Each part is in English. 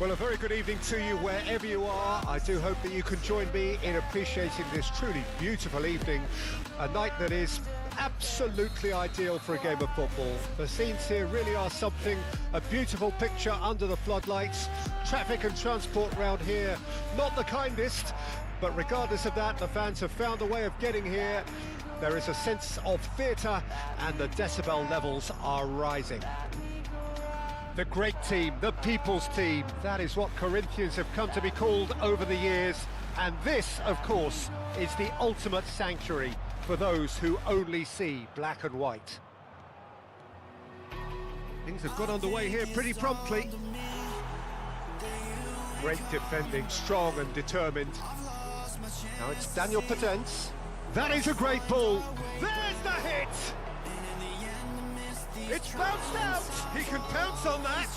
Well, a very good evening to you wherever you are. I do hope that you can join me in appreciating this truly beautiful evening, a night that is absolutely ideal for a game of football. The scenes here really are something, a beautiful picture under the floodlights. Traffic and transport round here, not the kindest, but regardless of that, the fans have found a way of getting here. There is a sense of theatre and the decibel levels are rising. The great team, the people's team, that is what Corinthians have come to be called over the years. And this, of course, is the ultimate sanctuary for those who only see black and white. Things have got underway here pretty promptly. Great defending, strong and determined. Now it's Daniel Potence. That is a great ball. There's the hit! It's bounced out! He can pounce on that!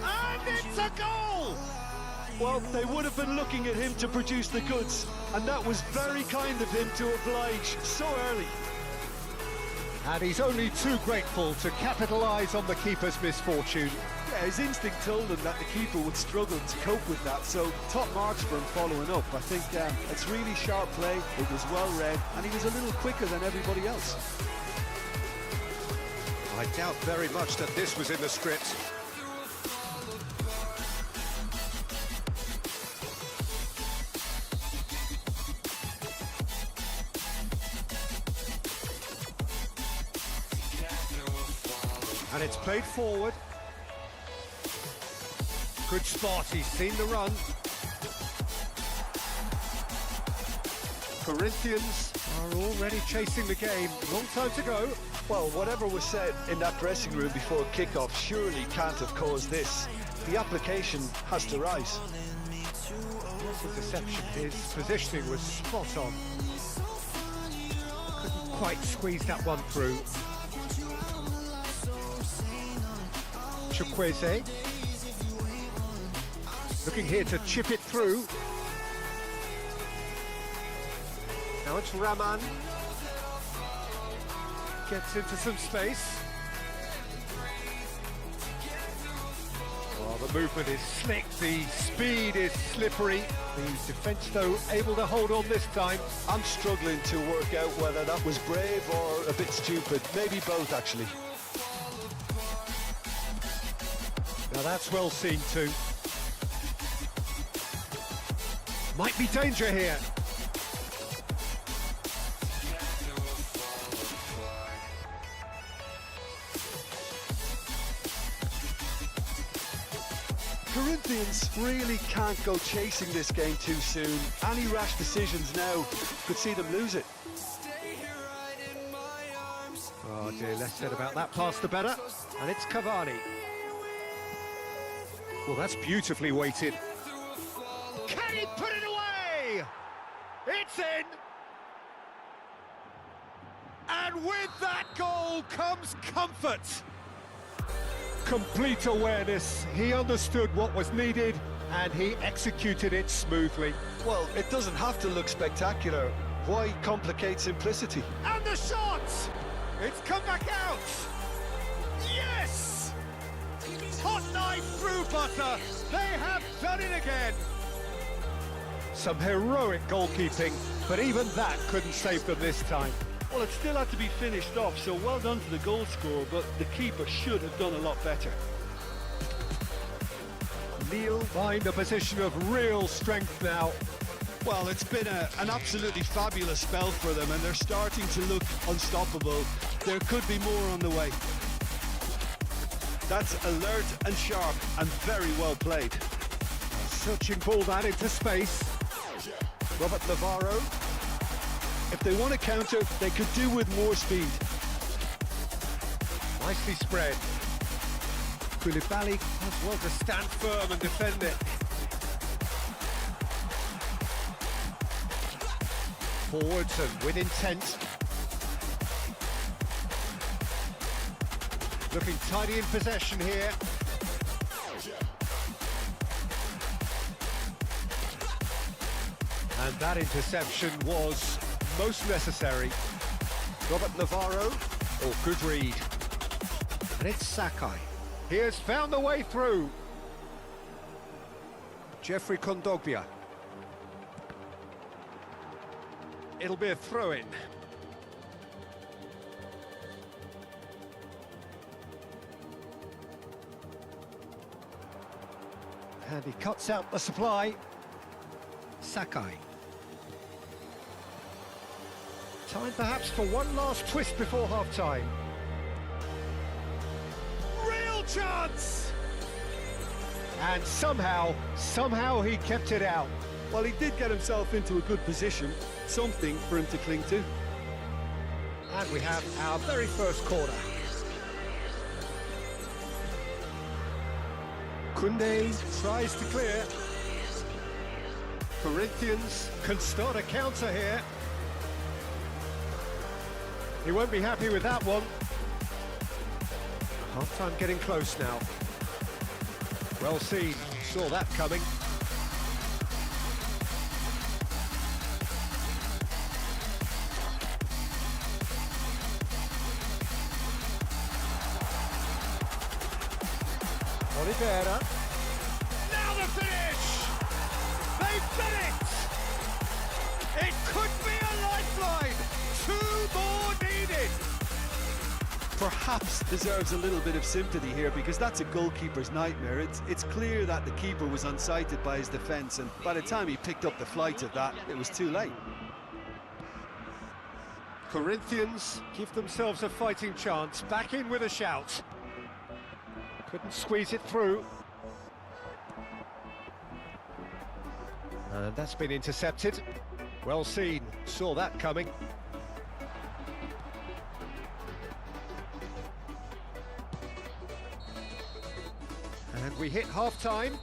And it's a goal! Well, they would have been looking at him to produce the goods, and that was very kind of him to oblige so early. And he's only too grateful to capitalise on the keeper's misfortune. Yeah, his instinct told him that the keeper would struggle to cope with that, so top marks for him following up. I think it's really sharp play, it was well read, and he was a little quicker than everybody else. I doubt very much that this was in the script. And it's played forward. Good spot, he's seen the run. Corinthians are already chasing the game. Long time to go. Well, whatever was said in that dressing room before kick-off surely can't have caused this. The application has to rise. The deception, his positioning was spot on. Couldn't quite squeeze that one through. Chukwueze. Looking here to chip it through. Now it's Raman. Gets into some space. Well, the movement is slick, the speed is slippery. The defence, though, able to hold on this time. I'm struggling to work out whether that was brave or a bit stupid. Maybe both, actually. Now that's well seen too. Might be danger here. Corinthians really can't go chasing this game too soon. Any rash decisions now could see them lose it. Oh dear, less said about that pass the better. And it's Cavani. Well, that's beautifully weighted. Can he put it away? It's in! And with that goal comes comfort. Complete awareness. He understood what was needed and he executed it smoothly. Well, it doesn't have to look spectacular. Why complicate simplicity? And the shot! It's come back out! Yes! Hot knife through butter. They have done it again. Some heroic goalkeeping, but even that couldn't save them this time. Well, it still had to be finished off, so well done to the goal scorer, but the keeper should have done a lot better. Neil find a position of real strength now. Well, it's been an absolutely fabulous spell for them, and they're starting to look unstoppable. There could be more on the way. That's alert and sharp and very well played. Searching ball that into space. Robert Navarro. If they want to counter, they could do with more speed. Nicely spread. Koulibaly has well to stand firm and defend it. Forwards and with intent. Looking tidy in possession here. And that interception was most necessary. Robert Navarro, oh, good read. And it's Sakai. He has found the way through. Jeffrey Kondogbia. It'll be a throw-in. And he cuts out the supply. Sakai. Time perhaps for one last twist before half-time. Real chance! And somehow he kept it out. Well, he did get himself into a good position, something for him to cling to. And we have our very first corner. Kunde tries to clear. Corinthians can start a counter here. He won't be happy with that one. Half-time getting close now. Well seen, saw that coming. Oliveira. Now the finish! They've done it! It could be a lifeline! 2 more needed! Perhaps deserves a little bit of sympathy here because that's a goalkeeper's nightmare. It's clear that the keeper was unsighted by his defence, and by the time he picked up the flight of that, it was too late. Corinthians give themselves a fighting chance, back in with a shout. Couldn't squeeze it through. And that's been intercepted. Well seen, saw that coming. And we hit half-time.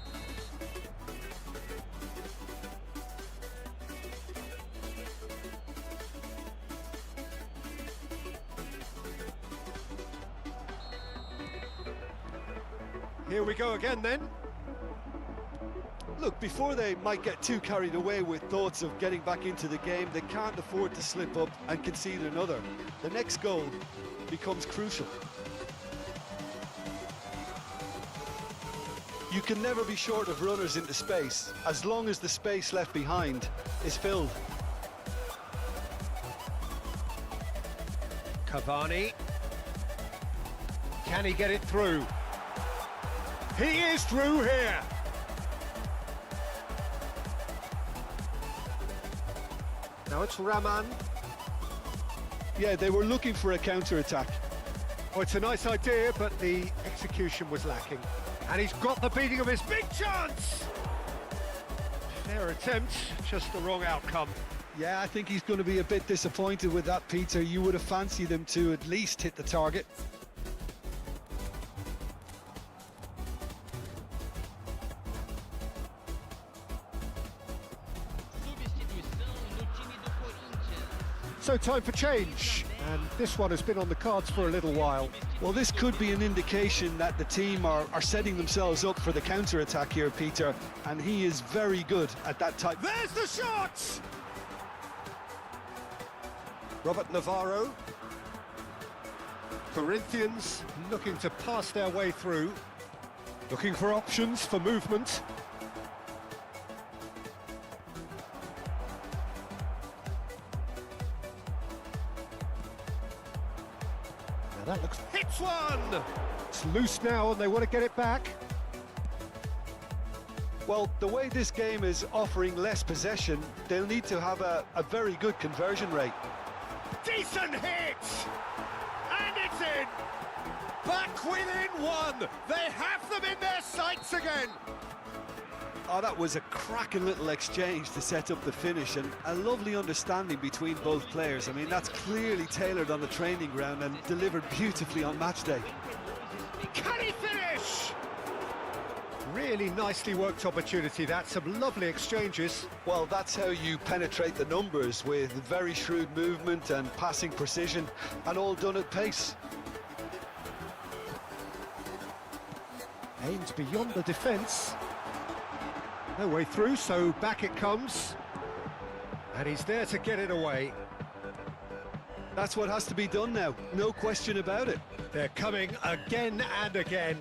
Here we go again then. Look, before they might get too carried away with thoughts of getting back into the game, they can't afford to slip up and concede another. The next goal becomes crucial. You can never be short of runners into space, as long as the space left behind is filled. Cavani. Can he get it through? He is through here. Now it's Raman. Yeah, they were looking for a counter-attack. Oh, it's a nice idea, but the execution was lacking. And he's got the beating of his big chance! Fair attempt, just the wrong outcome. Yeah, I think he's going to be a bit disappointed with that, Peter. You would have fancied him to at least hit the target. So time for change, and this one has been on the cards for a little while. Well, this could be an indication that the team are setting themselves up for the counter-attack here, Peter, and he is very good at that type. There's the shot! Robert Navarro. Corinthians looking to pass their way through, looking for options for movement. That looks... hits one! It's loose now and they want to get it back. Well, the way this game is offering less possession, they'll need to have a very good conversion rate. Decent hit! And it's in! Back within one! They have them in their sights again! Oh, that was a cracking little exchange to set up the finish, and a lovely understanding between both players. I mean, that's clearly tailored on the training ground and delivered beautifully on match day. Can he finish? Really nicely worked opportunity, that. Some lovely exchanges. Well, that's how you penetrate the numbers, with very shrewd movement and passing precision, and all done at pace. Aimed beyond the defence. No way through, so back it comes. And he's there to get it away. That's what has to be done now, no question about it. They're coming again and again.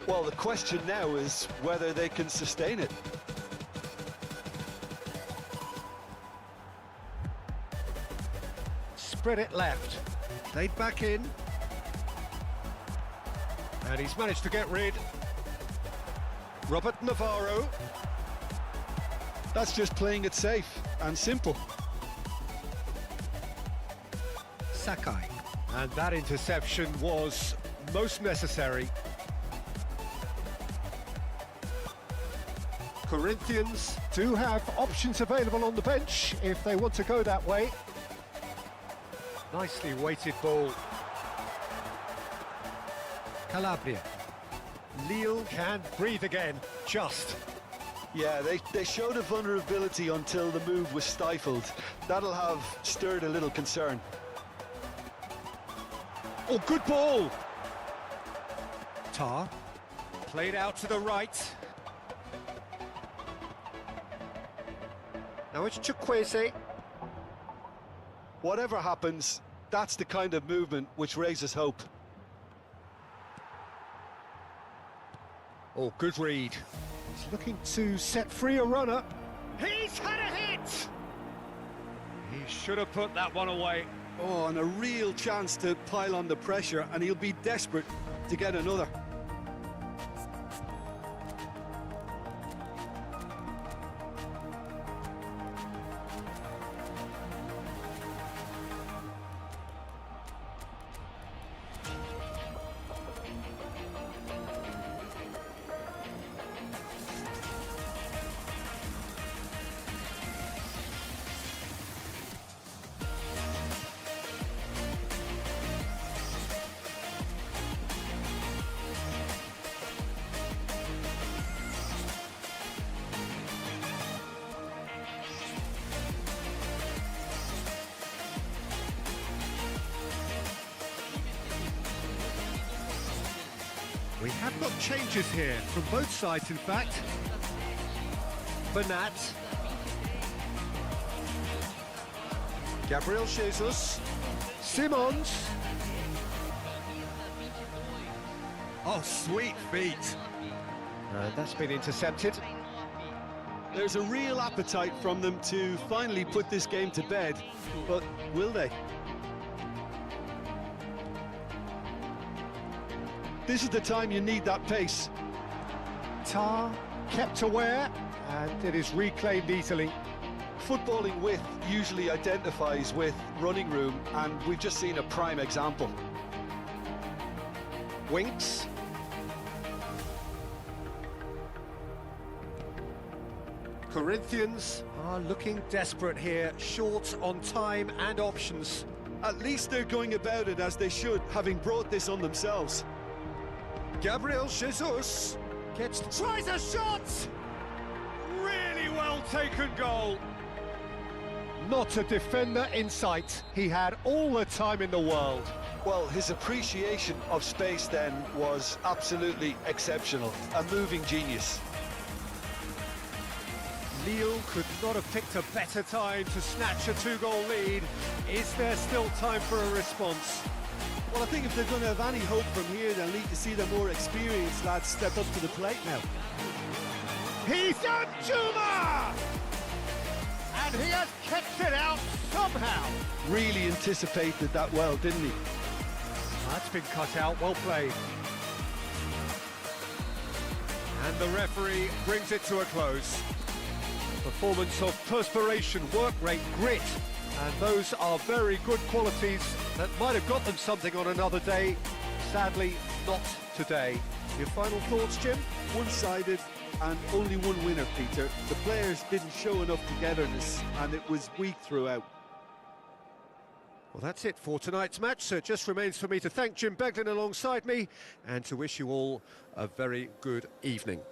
Well, the question now is whether they can sustain it. spread it left. Played back in. And he's managed to get rid. Robert Navarro. That's just playing it safe and simple. Sakai. And that interception was most necessary. Corinthians do have options available on the bench if they want to go that way. Nicely weighted ball. Calabria. Lille can breathe again, just. Yeah, they showed a vulnerability until the move was stifled. That'll have stirred a little concern. Oh, good ball! Tar. Played out to the right. Now it's Chukwueze. Whatever happens, that's the kind of movement which raises hope. Oh, good read. He's looking to set free a runner. He's had a hit! He should have put that one away. Oh, and a real chance to pile on the pressure, and he'll be desperate to get another. We have got changes here, from both sides in fact. Bernat. Gabriel Jesus. Simons. Oh, sweet feet. That's been intercepted. There's a real appetite from them to finally put this game to bed, but will they? This is the time you need that pace. Tar kept aware, and it is reclaimed easily. Footballing width usually identifies with running room, and we've just seen a prime example. Winks. Corinthians are looking desperate here, short on time and options. At least they're going about it as they should, having brought this on themselves. Gabriel Jesus tries a shot! Really well taken goal. Not a defender in sight. He had all the time in the world. Well, his appreciation of space then was absolutely exceptional. A moving genius. Lille could not have picked a better time to snatch a two-goal lead. Is there still time for a response? Well, I think if they're going to have any hope from here, they'll need to see the more experienced lads step up to the plate now. He's done Juma! And he has kept it out somehow. Really anticipated that well, didn't he? That's been cut out, well played. And the referee brings it to a close. Performance of perspiration, work rate, grit. And those are very good qualities that might have got them something on another day. Sadly, not today. Your final thoughts, Jim? One-sided and only one winner, Peter. The players didn't show enough togetherness, and it was weak throughout. Well, that's it for tonight's match, so it just remains for me to thank Jim Beglin alongside me and to wish you all a very good evening.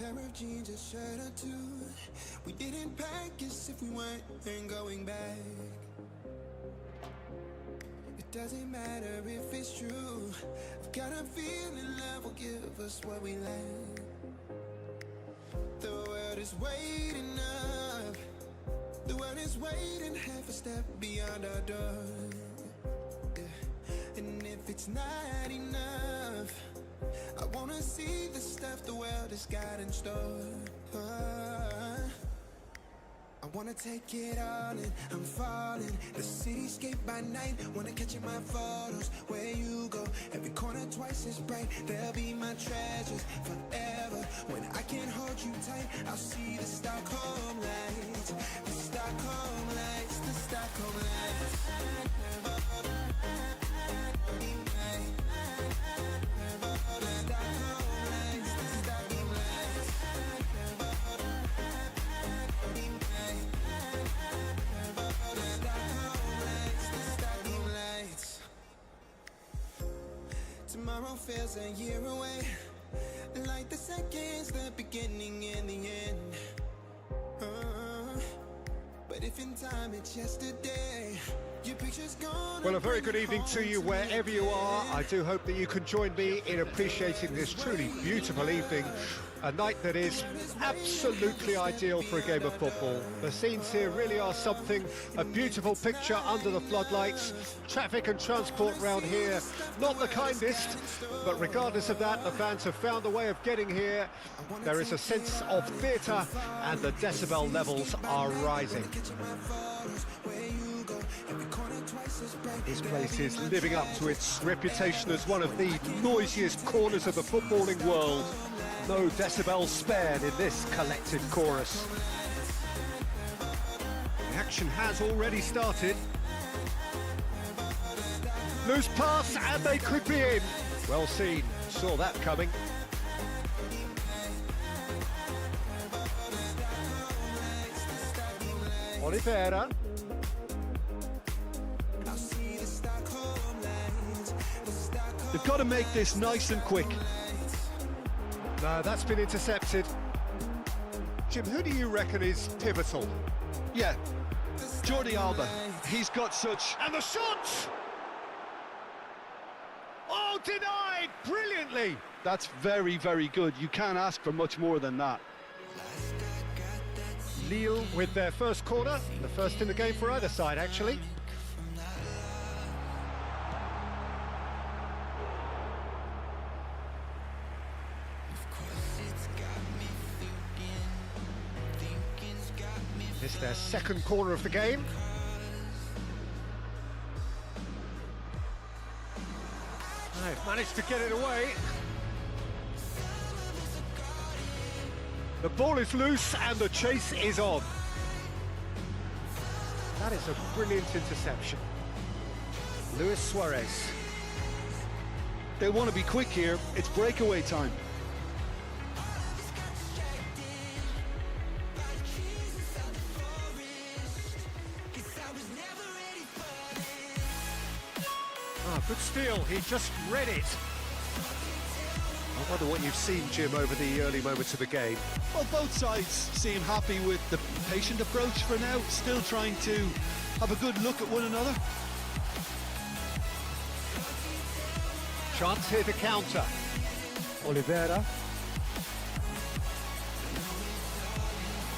pair of jeans, a shirt or two. We didn't pack as if we weren't going back. It doesn't matter if it's true. I've got a feeling love will give us what we lack. The world is waiting up. The world is waiting half a step beyond our door. Yeah. And if it's not enough, I wanna see the stuff the world has got in store. I wanna take it all in, I'm falling. The cityscape by night, wanna catch in my photos. Where you go, every corner twice as bright. They'll be my treasures forever. When I can't hold you tight, I'll see the Stockholm lights. The Stockholm lights, the Stockholm lights. Tomorrow feels a year away, like the seconds, the beginning and the end. But if in time it's yesterday, your picture's gone. Well, a very good evening to you wherever you are. I do hope that you can join me in appreciating this truly beautiful evening. A night that is absolutely ideal for a game of football. The scenes here really are something, a beautiful picture under the floodlights. Traffic and transport round here, not the kindest, but regardless of that, the fans have found a way of getting here. There is a sense of theatre and the decibel levels are rising. This place is living up to its reputation as one of the noisiest corners of the footballing world. No decibels spared in this collective chorus. The action has already started. Loose pass and they could be in. Well seen, saw that coming. Oliveira. They've got to make this nice and quick. No, that's been intercepted. Jim, who do you reckon is pivotal? Yeah, Jordi Alba. He's got such... And the shot! Oh, denied brilliantly! That's very, very good. You can't ask for much more than that. Lille with their first corner, the first in the game for either side, actually. It's their second corner of the game. They've managed to get it away. The ball is loose and the chase is on. That is a brilliant interception. Luis Suarez. They want to be quick here. It's breakaway time. Good steal, he just read it. I wonder what you've seen, Jim, over the early moments of the game. Well, both sides seem happy with the patient approach for now, still trying to have a good look at one another. Chance here to counter. Oliveira.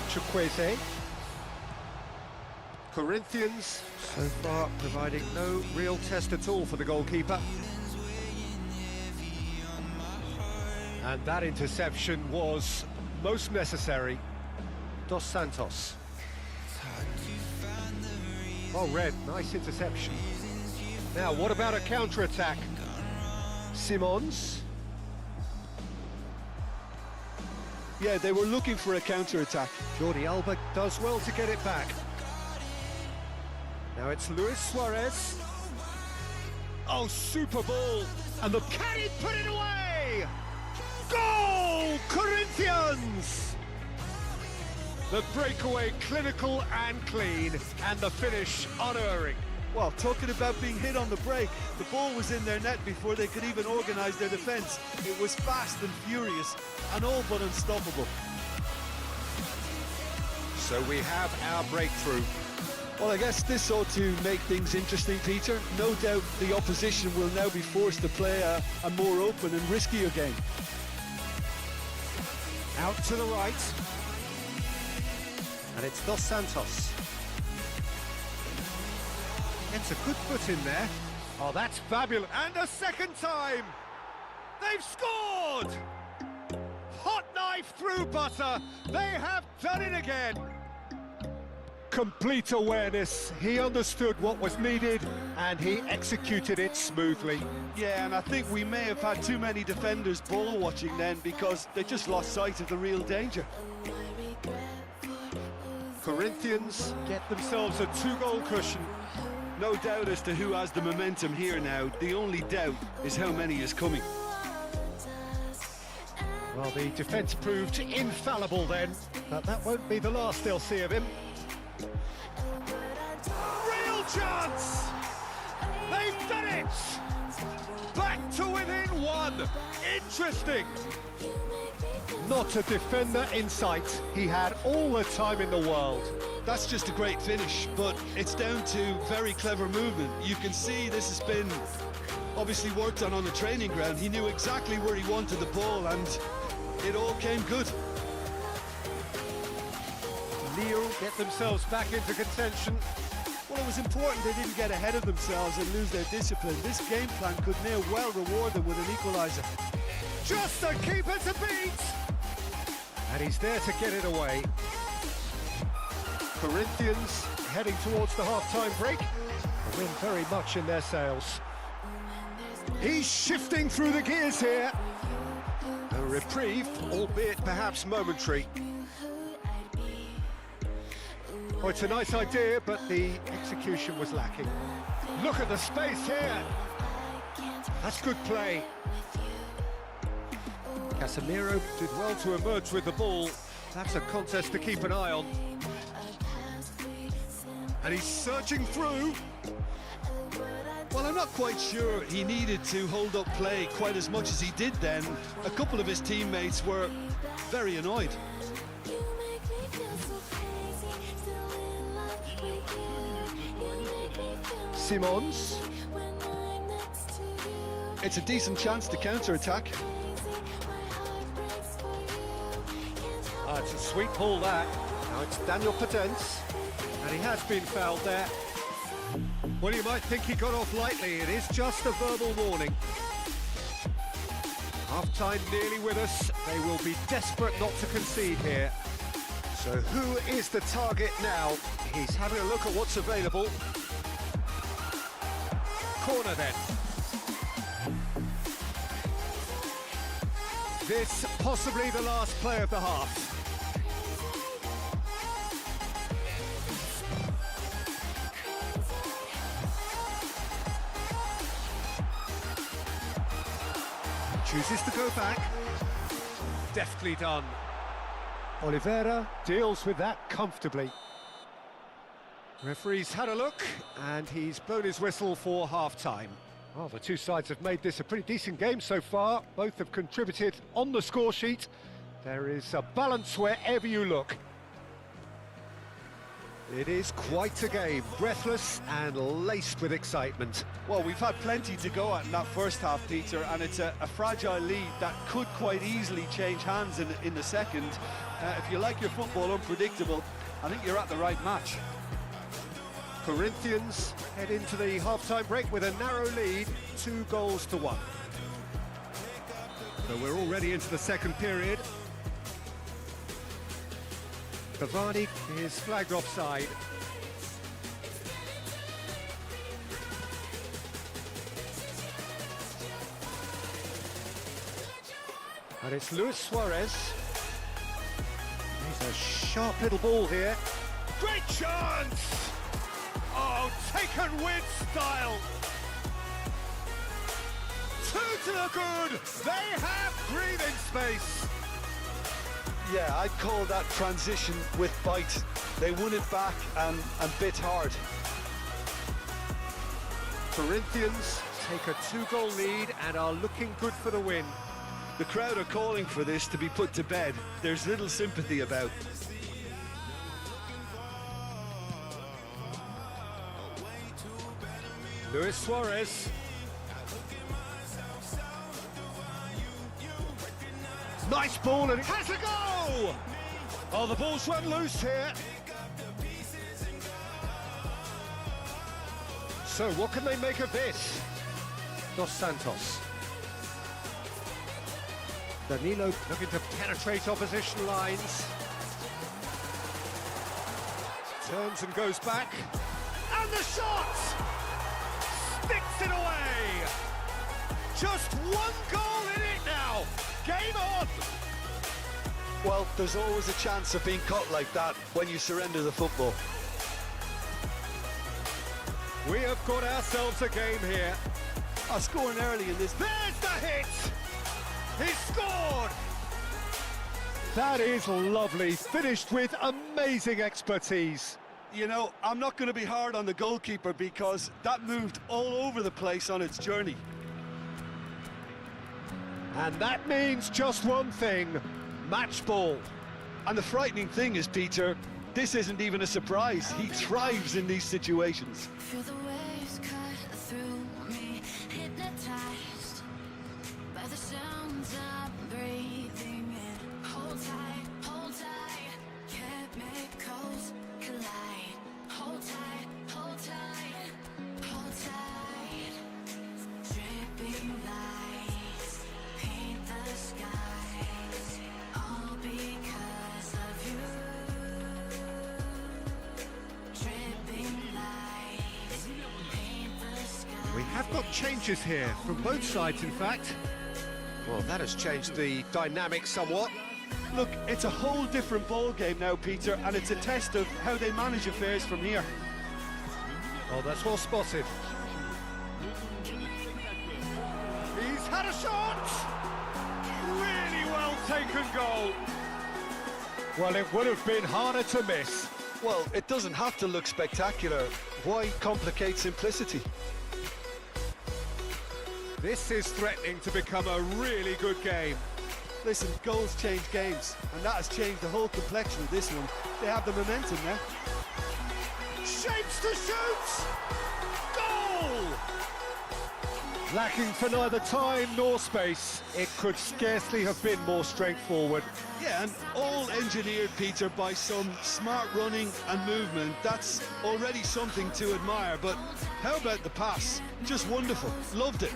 Chukwueze. Corinthians, so far, providing no real test at all for the goalkeeper. And that interception was most necessary. Dos Santos. Oh, Red, nice interception. Now, what about a counter-attack? Simons. Yeah, they were looking for a counter-attack. Jordi Alba does well to get it back. Now it's Luis Suarez. Oh, super ball. And the can he put it away? Goal, Corinthians! The breakaway clinical and clean, and the finish unerring. Well, talking about being hit on the break, the ball was in their net before they could even organise their defence. It was fast and furious and all but unstoppable. So we have our breakthrough. Well, I guess this ought to make things interesting, Peter. No doubt the opposition will now be forced to play a more open and riskier game. Out to the right. And it's Dos Santos. Gets a good foot in there. Oh, that's fabulous. And a second time! They've scored! Hot knife through butter. They have done it again. Complete awareness. He understood what was needed and he executed it smoothly. Yeah, and I think we may have had too many defenders ball watching then because they just lost sight of the real danger. Corinthians get themselves a 2-goal cushion. No doubt as to who has the momentum here now. The only doubt is how many is coming. Well, the defence proved infallible then, but that won't be the last they'll see of him. Real chance! They've done it! Back to within one! Interesting! Not a defender in sight. He had all the time in the world. That's just a great finish, but it's down to very clever movement. You can see this has been obviously worked on the training ground. He knew exactly where he wanted the ball and it all came good. Lille get themselves back into contention. Well, it was important they didn't get ahead of themselves and lose their discipline. This game plan could near well reward them with an equaliser. Just the keeper to beat! And he's there to get it away. Corinthians heading towards the half-time break. The wind very much in their sails. He's shifting through the gears here. A reprieve, albeit perhaps momentary. Oh, it's a nice idea, but the execution was lacking. Look at the space here. That's good play. Casemiro did well to emerge with the ball. That's a contest to keep an eye on. And he's searching through. Well, I'm not quite sure he needed to hold up play quite as much as he did then. A couple of his teammates were very annoyed. Simons. It's a decent chance to counter-attack. It's a sweet ball, that. Now it's Daniel Potence, and he has been fouled there. Well, you might think he got off lightly. It is just a verbal warning. Half-time nearly with us. They will be desperate not to concede here. So who is the target now? He's having a look at what's available. Corner then. This possibly the last play of the half. Chooses to go back. Deftly done. Oliveira deals with that comfortably. Referee's had a look, and he's blown his whistle for half-time. Well, the two sides have made this a pretty decent game so far. Both have contributed on the score sheet. There is a balance wherever you look. It is quite a game, breathless and laced with excitement. Well, we've had plenty to go at in that first half, Peter, and it's a fragile lead that could quite easily change hands in the second. If you like your football unpredictable, I think you're at the right match. Corinthians head into the half-time break with a narrow lead, 2-1. So we're already into the second period. Cavani is flagged offside. And it's Luis Suarez. He's a sharp little ball here. Great chance! Oh, taken with style. Two to the good. They have breathing space. Yeah, I'd call that transition with bite. They won it back and bit hard. Corinthians take a 2-goal lead and are looking good for the win. The crowd are calling for this to be put to bed. There's little sympathy about. Luis Suarez. Nice ball and it has a go! Oh, the ball's run loose here. So what can they make of this? Dos Santos. Danilo looking to penetrate opposition lines. Turns and goes back. And the shot! Sticks it away! Just one goal in it now! Game on! Well, there's always a chance of being caught like that when you surrender the football. We have got ourselves a game here. Scoring early in this. There's the hit! He scored! That is lovely, finished with amazing expertise. You know, I'm not going to be hard on the goalkeeper because that moved all over the place on its journey. And that means just one thing, match ball. And the frightening thing is, Peter, this isn't even a surprise. He thrives in these situations. Feel the waves cut through me, hypnotized by the sounds I'm breathing in. Hold tight, chemicals collide. Hold tight, hold tight, hold tight. Dripping lights paint the skies, all because of you. Dripping lights paint the skies. We have got changes here, from both sides in fact. Well, that has changed the dynamic somewhat. Look, it's a whole different ball game now, Peter, and it's a test of how they manage affairs from here. Oh, that's well spotted. He's had a shot! Really well taken goal. Well, it would have been harder to miss. Well, it doesn't have to look spectacular. Why complicate simplicity? This is threatening to become a really good game. Listen, goals change games, and that has changed the whole complexion of this one. They have the momentum now. Shapes to shoot! Goal! Lacking for neither time nor space, it could scarcely have been more straightforward. Yeah, and all engineered, Peter, by some smart running and movement. That's already something to admire, but how about the pass? Just wonderful. Loved it.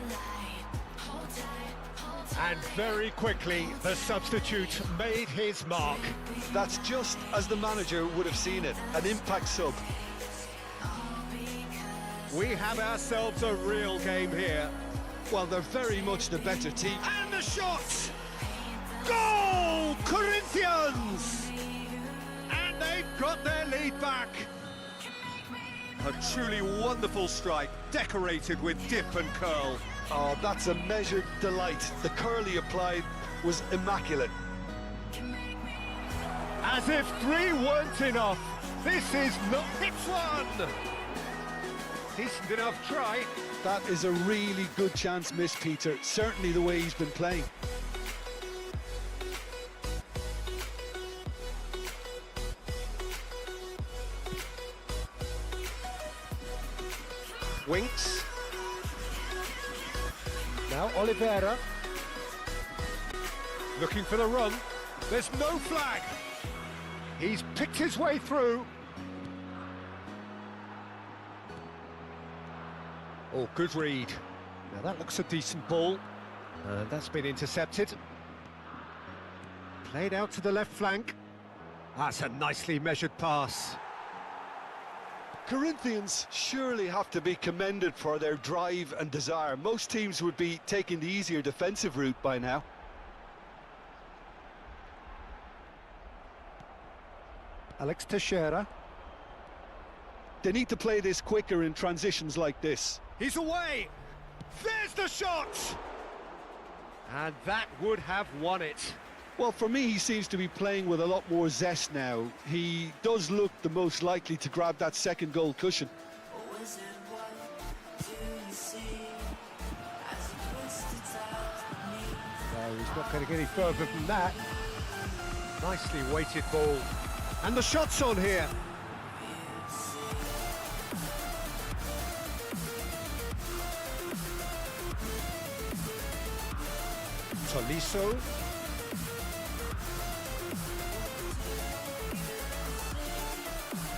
And very quickly, the substitute made his mark. That's just as the manager would have seen it, an impact sub. We have ourselves a real game here. Well, they're very much the better team. And the shot! Goal! Corinthians! And they've got their lead back. A truly wonderful strike, decorated with dip and curl. Oh, that's a measured delight. The curl he applied was immaculate. As if 3 weren't enough, this is not... It's one! Decent enough try. That is a really good chance missed, Peter. Certainly the way he's been playing. Winks. Now Oliveira. Looking for the run. There's no flag. He's picked his way through. Oh, good read. Now that looks a decent ball. That's been intercepted. Played out to the left flank. That's a nicely measured pass. Corinthians surely have to be commended for their drive and desire. Most teams would be taking the easier defensive route by now. Alex Teixeira. They need to play this quicker in transitions like this. He's away! There's the shot! And that would have won it. Well, for me, he seems to be playing with a lot more zest now. He does look the most likely to grab that second goal cushion. Was it what do you not going to get any further than that. Nicely weighted ball. And the shot's on here. Tolisso.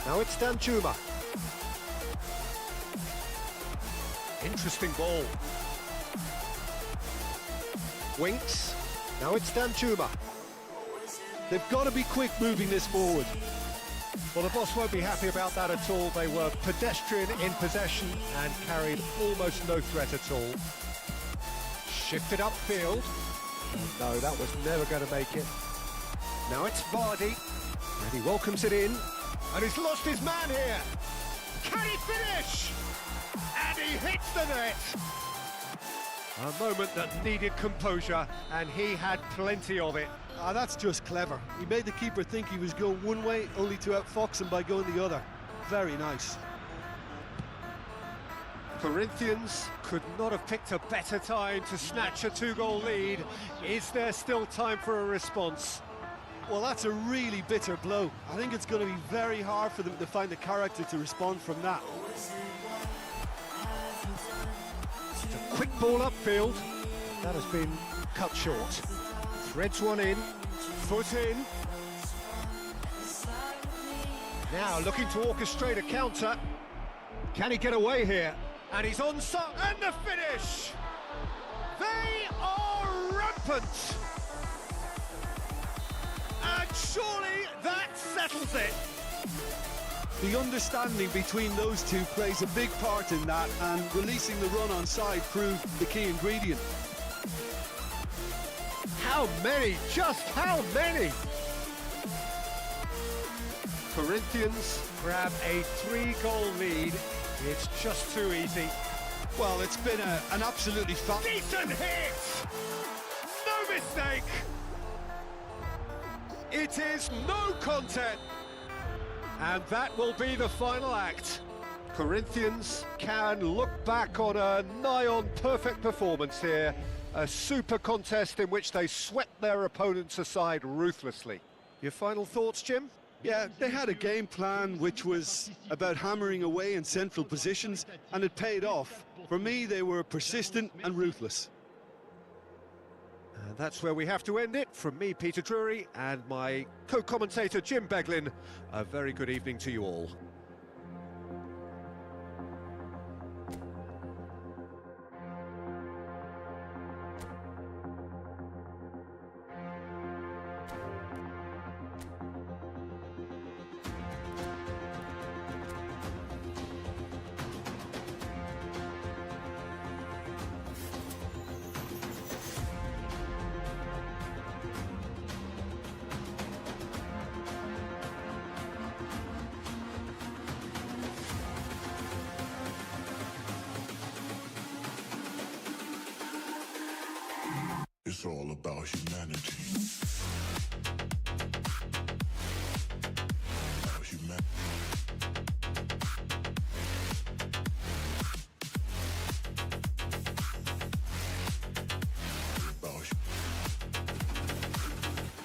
Now it's Danjuma. Interesting ball. Winks. Now it's Danjuma. They've got to be quick moving this forward. Well, the boss won't be happy about that at all. They were pedestrian in possession and carried almost no threat at all. Shifted upfield. Oh, no, that was never going to make it. Now it's Vardy. And he welcomes it in. And he's lost his man here. Can he finish? And he hits the net. A moment that needed composure, and he had plenty of it. Ah, that's just clever. He made the keeper think he was going one way, only to outfox him by going the other. Very nice. Corinthians could not have picked a better time to snatch a two-goal lead. Is there still time for a response? Well, that's a really bitter blow. I think it's going to be very hard for them to find the character to respond from that. It's a quick ball upfield. That has been cut short. Threads one in, foot in. Now looking to orchestrate a counter. Can he get away here? And he's on and the finish! They are rampant! And surely that settles it! The understanding between those two plays a big part in that, and releasing the run on side proved the key ingredient. How many? Just how many? Corinthians grab a 3-goal lead. It's just too easy. Well, it's been an absolutely Decent hit! No mistake! It is no content! And that will be the final act. Corinthians can look back on a nigh-on perfect performance here. A super contest in which they swept their opponents aside ruthlessly. Your final thoughts, Jim? Yeah, they had a game plan which was about hammering away in central positions, and it paid off. For me, they were persistent and ruthless. And that's where we have to end it. From me, Peter Drury, and my co-commentator, Jim Beglin, a very good evening to you all. It's all about humanity. About humanity.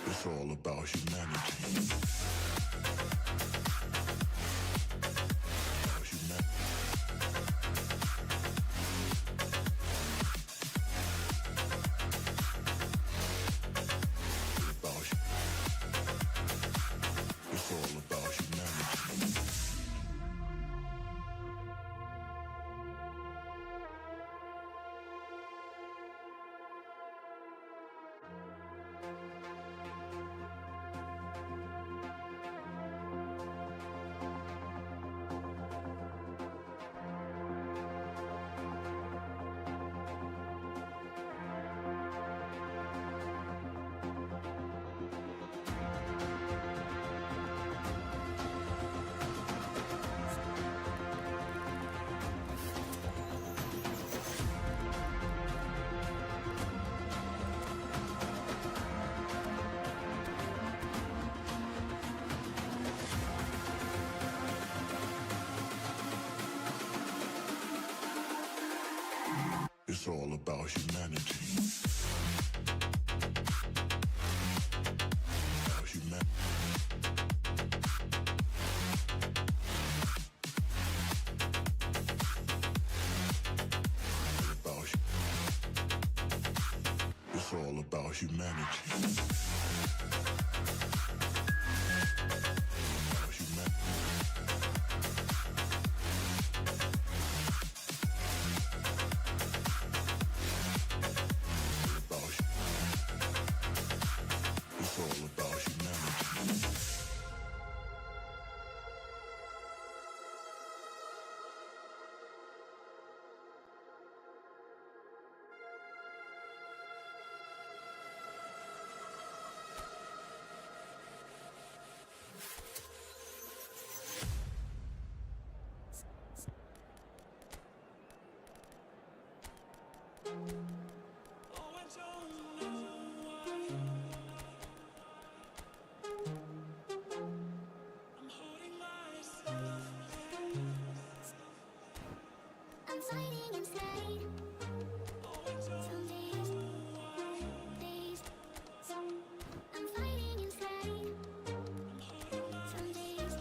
It's all about humanity. About humanity. It's all about humanity. It's all about humanity. all about humanity. It's all about humanity. I'm fighting inside. Some days, I'm fighting inside. Some days,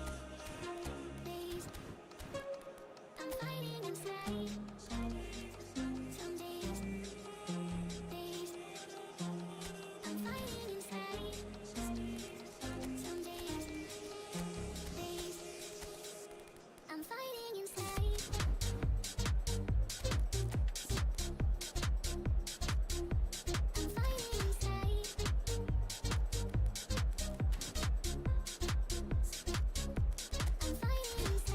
I'm fighting inside. Some days, I'm fighting inside. Some days, I'm fighting inside. I'm fighting inside. I'm fighting inside. I'm fighting inside.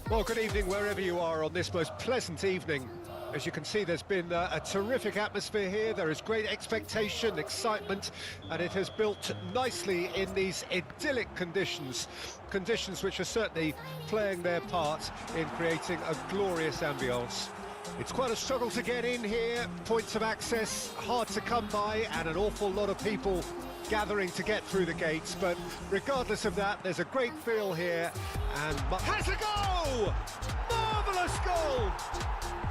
Well, good evening wherever you are on this most pleasant evening. As you can see, there's been a terrific atmosphere here. There is great expectation, excitement, and it has built nicely in these idyllic conditions. Conditions which are certainly playing their part in creating a glorious ambience. It's quite a struggle to get in here, points of access hard to come by, and an awful lot of people gathering to get through the gates. But regardless of that, there's a great feel here, and has a goal! Marvellous goal!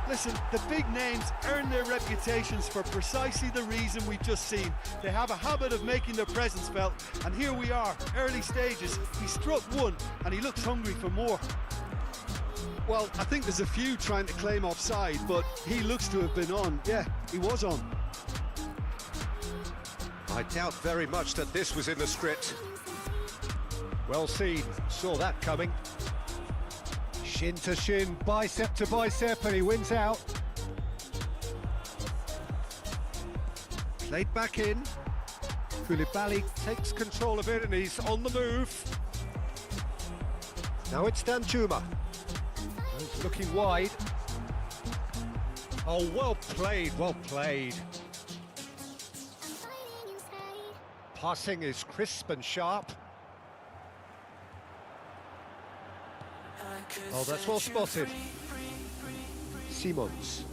Listen, the big names earn their reputations for precisely the reason we've just seen. They have a habit of making their presence felt, and here we are, early stages. He struck one, and he looks hungry for more. Well, I think there's a few trying to claim offside, but he looks to have been on. Yeah, he was on. I doubt very much that this was in the script. Well seen, saw that coming. Shin to shin, bicep to bicep, and he wins out. Played back in. Koulibaly takes control of it, and he's on the move. Now it's Danjuma. He's looking wide. Oh, well played, well played. I'm fighting inside. Passing is crisp and sharp. Oh, that's well spotted. Simons.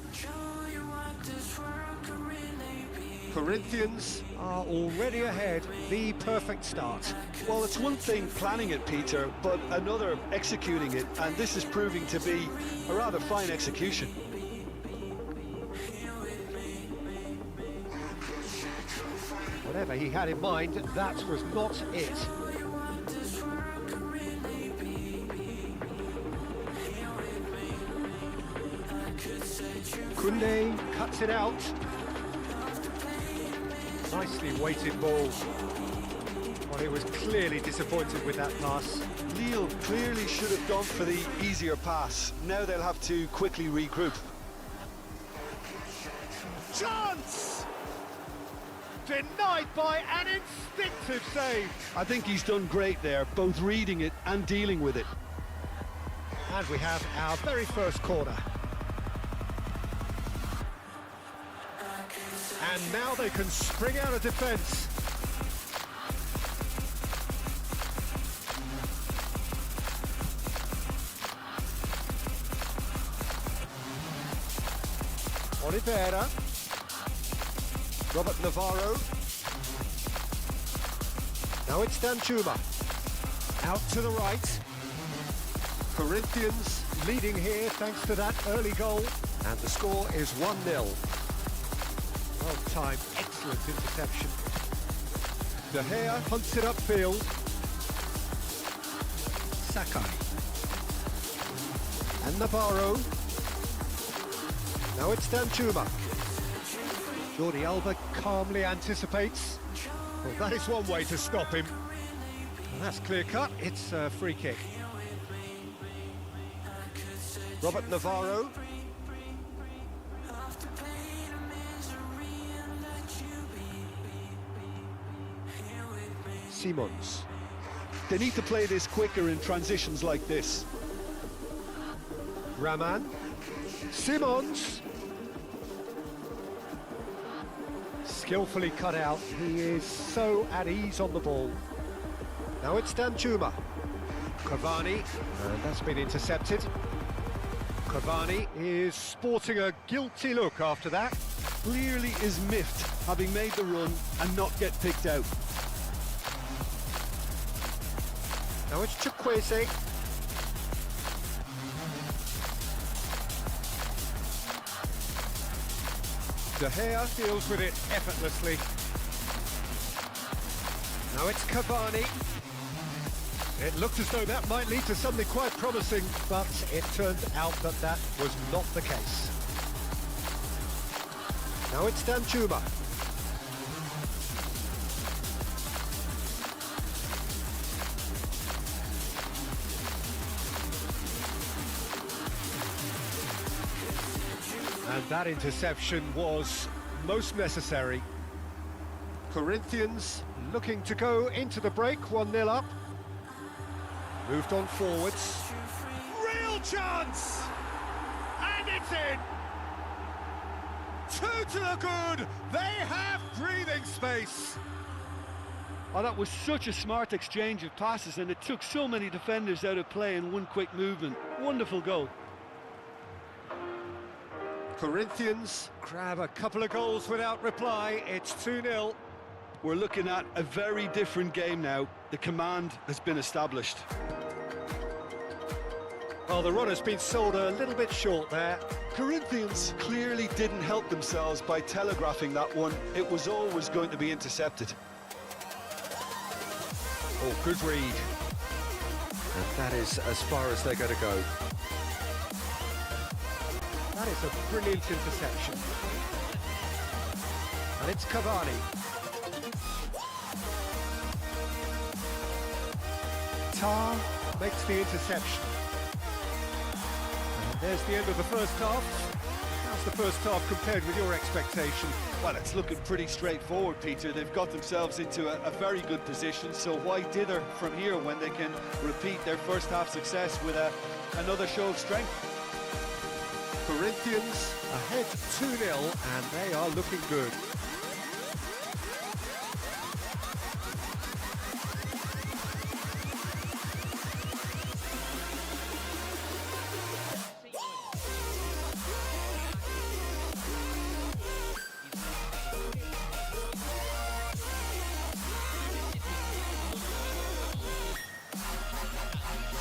Corinthians are already ahead. The perfect start. Well, it's one thing planning it, Peter, but another executing it, and this is proving to be a rather fine execution. Whatever he had in mind, that was not it. Koundé cuts it out. Nicely weighted ball. Well, he was clearly disappointed with that pass. Lille clearly should have gone for the easier pass. Now they'll have to quickly regroup. Chance! Denied by an instinctive save. I think he's done great there, both reading it and dealing with it. And we have our very first corner. And now they can spring out of defence. Oliveira. Robert Navarro. Now it's Danjuma. Out to the right. Corinthians leading here thanks to that early goal. And the score is 1-0. Well timed, excellent interception. De Gea hunts it upfield. Sakai. And Navarro. Now it's Danjuma. Jordi Alba calmly anticipates. Well, that is one way to stop him. And that's clear cut. It's a free kick. Robert Navarro. Simons. They need to play this quicker in transitions like this. Raman. Simons. Skillfully cut out. He is so at ease on the ball. Now it's Danjuma. Cavani, and that's been intercepted. Cavani is sporting a guilty look after that. Clearly is miffed, having made the run and not get picked out. Now it's Chukwueze. De Gea deals with it effortlessly. Now it's Cavani. It looked as though that might lead to something quite promising, but it turned out that that was not the case. Now it's Danjuma. And that interception was most necessary. Corinthians looking to go into the break, 1-0 up. Moved on forwards. Real chance! And it's in! Two to the good! They have breathing space! Oh, that was such a smart exchange of passes, and it took so many defenders out of play in one quick movement. Wonderful goal. Corinthians grab a couple of goals without reply. It's 2-0. We're looking at a very different game now. The command has been established. Well, the run has been sold a little bit short there. Corinthians clearly didn't help themselves by telegraphing that one. It was always going to be intercepted. Oh, good read. And that is as far as they're going to go. That is a brilliant interception. And it's Cavani. Tar makes the interception. And there's the end of the first half. How's the first half compared with your expectation? Well, it's looking pretty straightforward, Peter. They've got themselves into a very good position, so why dither from here when they can repeat their first half success with another show of strength? Corinthians ahead 2-0, and they are looking good.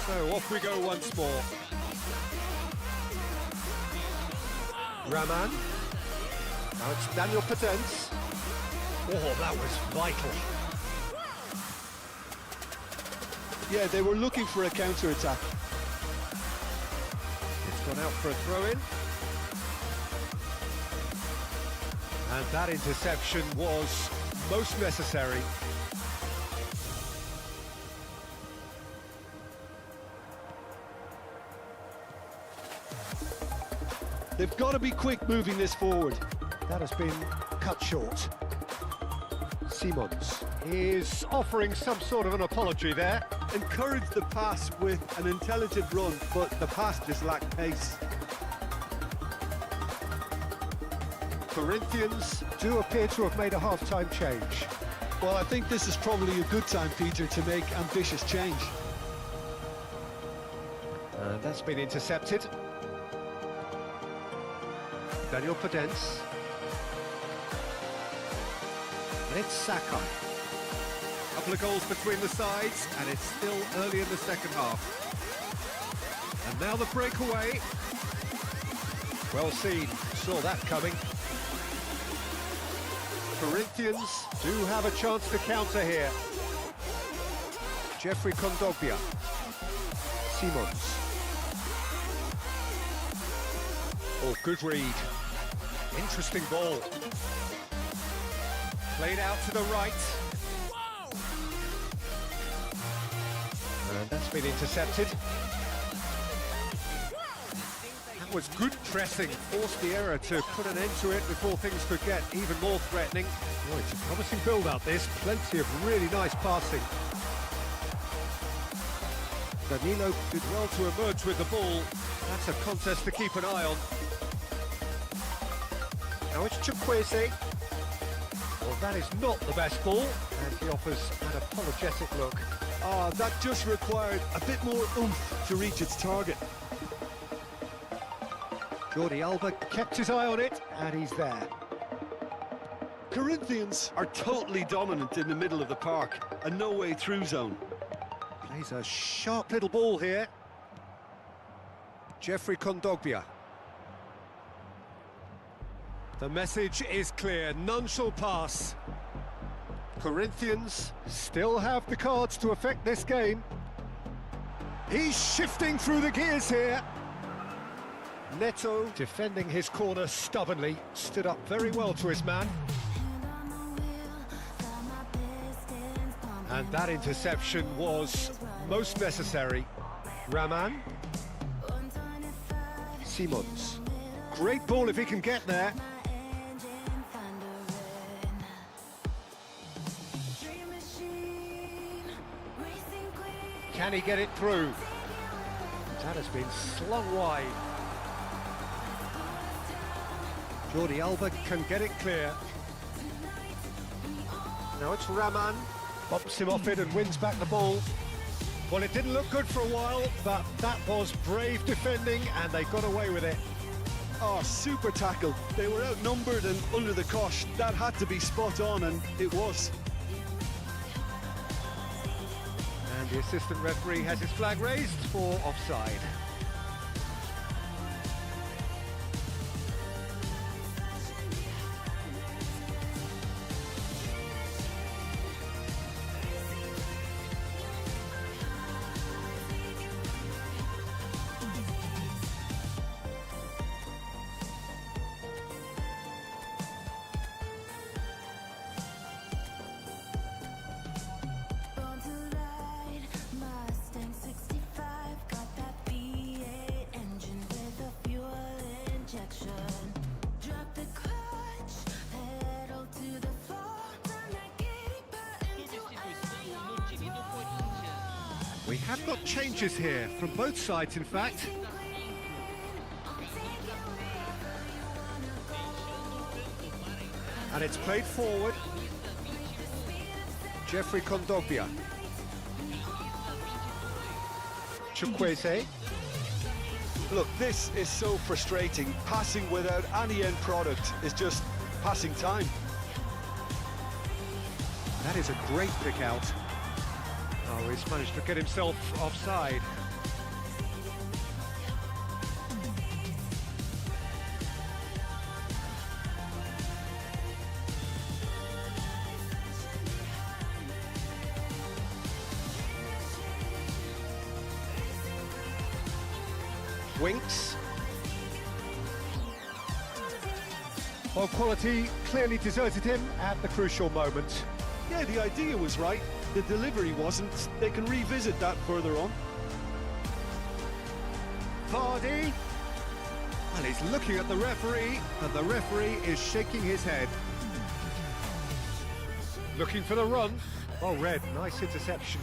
So off we go once more. Raman. Now it's Daniel Potence. Oh, that was vital. Yeah, they were looking for a counter-attack. It's gone out for a throw-in. And that interception was most necessary. They've got to be quick moving this forward. That has been cut short. Simons is offering some sort of an apology there. Encouraged the pass with an intelligent run, but the pass just lacked pace. Corinthians do appear to have made a half-time change. Well, I think this is probably a good time, Peter, to make ambitious change. And that's been intercepted. Daniel Potence. And it's Sakai. Couple of goals between the sides, and it's still early in the second half. And now the breakaway. Well seen, saw that coming. Corinthians do have a chance to counter here. Jeffrey Kondogbia. Simons. Oh, good read. Interesting ball. Played out to the right. And that's been intercepted. That was good pressing. Forced the error to put an end to it before things could get even more threatening. Oh, it's a promising build-up, this. Plenty of really nice passing. Danilo did well to emerge with the ball. That's a contest to keep an eye on. Now it's Chukwueze. Well, that is not the best ball, and he offers an apologetic look. Ah, that just required a bit more oomph to reach its target. Jordi Alba kept his eye on it, and he's there. Corinthians are totally dominant in the middle of the park, a no-way through zone. Plays a sharp little ball here. Jeffrey Kondogbia. The message is clear, none shall pass. Corinthians still have the cards to affect this game. He's shifting through the gears here. Neto, defending his corner stubbornly, stood up very well to his man. And that interception was most necessary. Raman. Simons. Great ball if he can get there. Can he get it through? That has been slung wide. Jordi Alba can get it clear. Now it's Raman. Bops him off it and wins back the ball. Well, it didn't look good for a while, but that was brave defending and they got away with it. Oh, super tackle. They were outnumbered and under the cosh. That had to be spot on, and it was. And the assistant referee has his flag raised for offside. We have got changes here from both sides, in fact. And it's played forward. Jeffrey Kondogbia. Chukwueze. Look, this is so frustrating. Passing without any end product is just passing time. That is a great pick out. Oh, he's managed to get himself offside. Winks. Well, quality clearly deserted him at the crucial moment. Yeah, the idea was right. The delivery wasn't. They can revisit that further on. Vardy. Well, he's looking at the referee, and the referee is shaking his head. Looking for the run. Oh, Red, nice interception.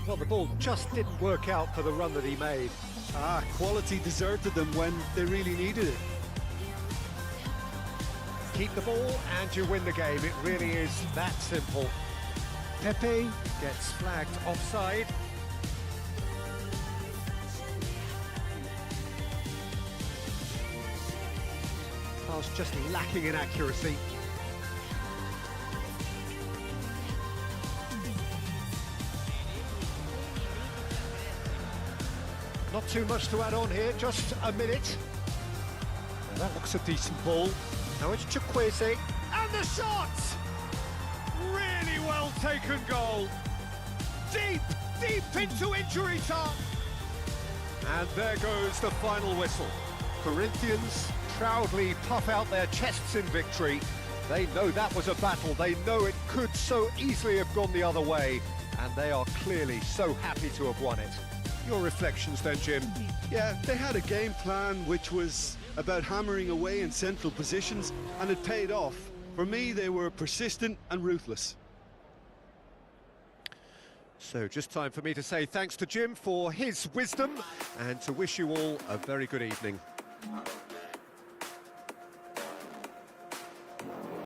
Well, the ball just didn't work out for the run that he made. Ah, quality deserted them when they really needed it. Keep the ball and you win the game. It really is that simple. Pepe gets flagged offside. Pass just lacking in accuracy. Not too much to add on here, just a minute. Well, that looks a decent ball. Now it's Chukwueze, and the shot! Really well taken goal. Deep, deep into injury time. And there goes the final whistle. Corinthians proudly puff out their chests in victory. They know that was a battle. They know it could so easily have gone the other way. And they are clearly so happy to have won it. Your reflections then, Jim? Yeah, they had a game plan which was about hammering away in central positions, and it paid off. For me, they were persistent and ruthless. So just time for me to say thanks to Jim for his wisdom and to wish you all a very good evening.